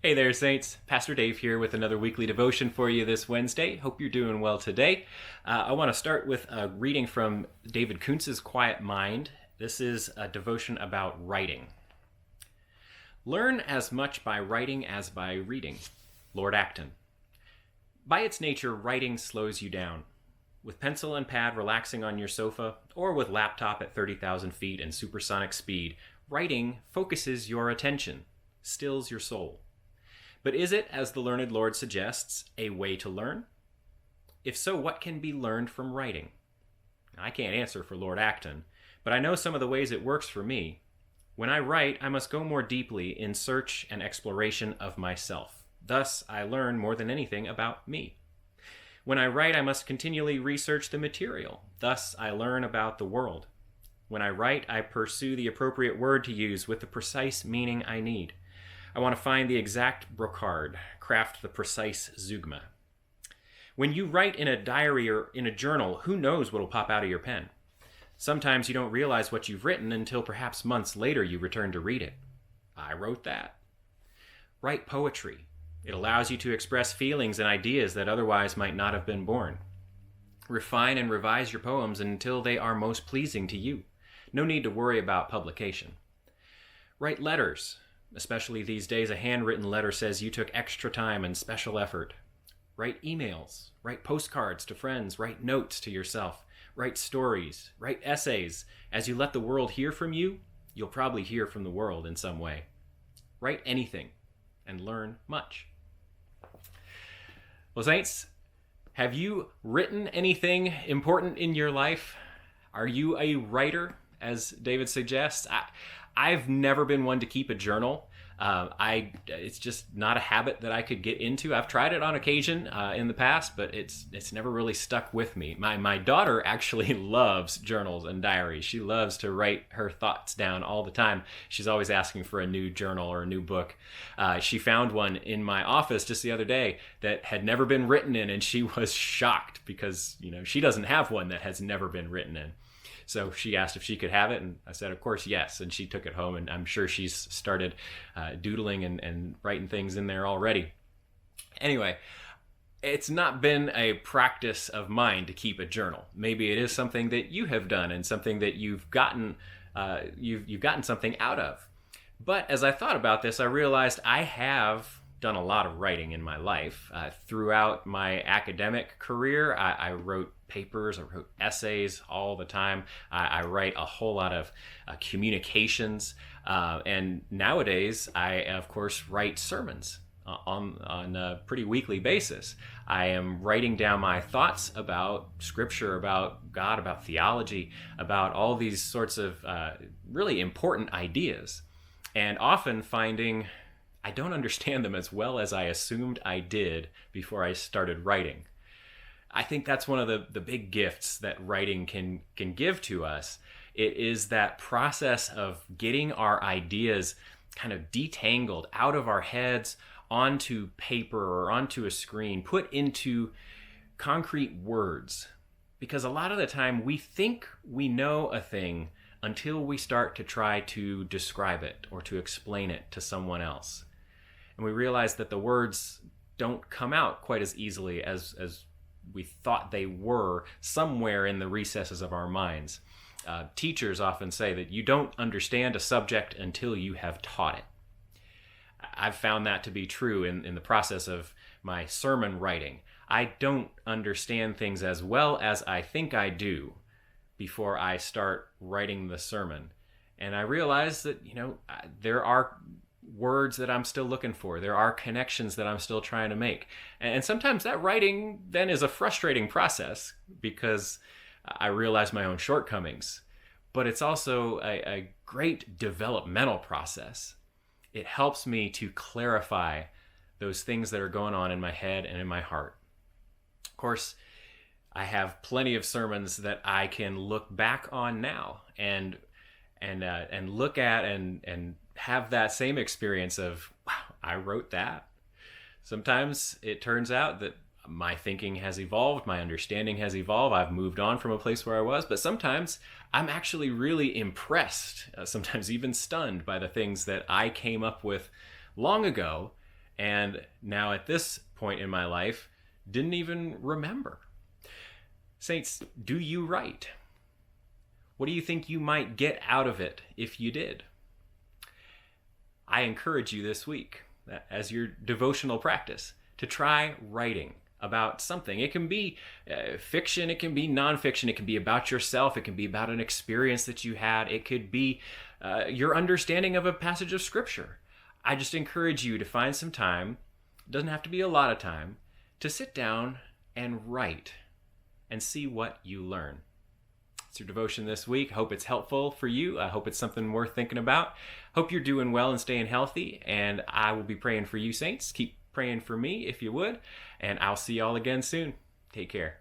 Hey there, Saints. Pastor Dave here with another weekly devotion for you this Wednesday. Hope you're doing well today. I want to start with a reading from David Kuntz's Quiet Mind. This is a devotion about writing. Learn as much by writing as by reading. Lord Acton. By its nature, writing slows you down. With pencil and pad relaxing on your sofa, or with laptop at 30,000 feet and supersonic speed, writing focuses your attention, stills your soul. But is it, as the learned Lord suggests, a way to learn? If so, what can be learned from writing? I can't answer for Lord Acton, but I know some of the ways it works for me. When I write, I must go more deeply in search and exploration of myself. Thus, I learn more than anything about me. When I write, I must continually research the material. Thus, I learn about the world. When I write, I pursue the appropriate word to use with the precise meaning I need. I want to find the exact brocard, craft the precise zeugma. When you write in a diary or in a journal, who knows what will pop out of your pen? Sometimes you don't realize what you've written until perhaps months later you return to read it. I wrote that. Write poetry. It allows you to express feelings and ideas that otherwise might not have been born. Refine and revise your poems until they are most pleasing to you. No need to worry about publication. Write letters. Especially these days, a handwritten letter says you took extra time and special effort. Write emails, write postcards to friends, write notes to yourself, write stories, write essays. As you let the world hear from you, you'll probably hear from the world in some way. Write anything and learn much. Well, Saints, have you written anything important in your life? Are you a writer, as David suggests? I've never been one to keep a journal. It's just not a habit that I could get into. I've tried it on occasion in the past, but it's never really stuck with me. My daughter actually loves journals and diaries. She loves to write her thoughts down all the time. She's always asking for a new journal or a new book. She found one in my office just the other day that had never been written in, and she was shocked because she doesn't have one that has never been written in. So she asked if she could have it, and I said, of course, yes. And she took it home, and I'm sure she's started doodling and writing things in there already. Anyway, it's not been a practice of mine to keep a journal. Maybe it is something that you have done and something that you've gotten something out of. But as I thought about this, I realized I have done a lot of writing in my life. Throughout my academic career, I wrote papers, I wrote essays all the time. I write a whole lot of communications. And nowadays, I, of course, write sermons on a pretty weekly basis. I am writing down my thoughts about Scripture, about God, about theology, about all these sorts of really important ideas. And often finding I don't understand them as well as I assumed I did before I started writing. I think that's one of the big gifts that writing can give to us. It is that process of getting our ideas kind of detangled out of our heads onto paper or onto a screen, put into concrete words. Because a lot of the time we think we know a thing until we start to try to describe it or to explain it to someone else. And we realize that the words don't come out quite as easily as we thought they were somewhere in the recesses of our minds. Teachers often say that you don't understand a subject until you have taught it. I've found that to be true in the process of my sermon writing. I don't understand things as well as I think I do before I start writing the sermon. And I realize that, there are words that I'm still looking for. There are connections that I'm still trying to make. And sometimes that writing then is a frustrating process because I realize my own shortcomings. But it's also a great developmental process. It helps me to clarify those things that are going on in my head and in my heart. Of course, I have plenty of sermons that I can look back on now and look at and have that same experience of, wow, I wrote that. Sometimes it turns out that my thinking has evolved, my understanding has evolved, I've moved on from a place where I was, but sometimes I'm actually really impressed, sometimes even stunned by the things that I came up with long ago and now at this point in my life, didn't even remember. Saints, do you write? What do you think you might get out of it if you did? I encourage you this week, as your devotional practice, to try writing about something. It can be fiction, it can be nonfiction, it can be about yourself, it can be about an experience that you had, it could be your understanding of a passage of Scripture. I just encourage you to find some time, it doesn't have to be a lot of time, to sit down and write and see what you learn. It's your devotion this week. Hope it's helpful for you. I hope it's something worth thinking about. Hope you're doing well and staying healthy, and I will be praying for you, saints. Keep praying for me if you would, and I'll see y'all again soon. Take care.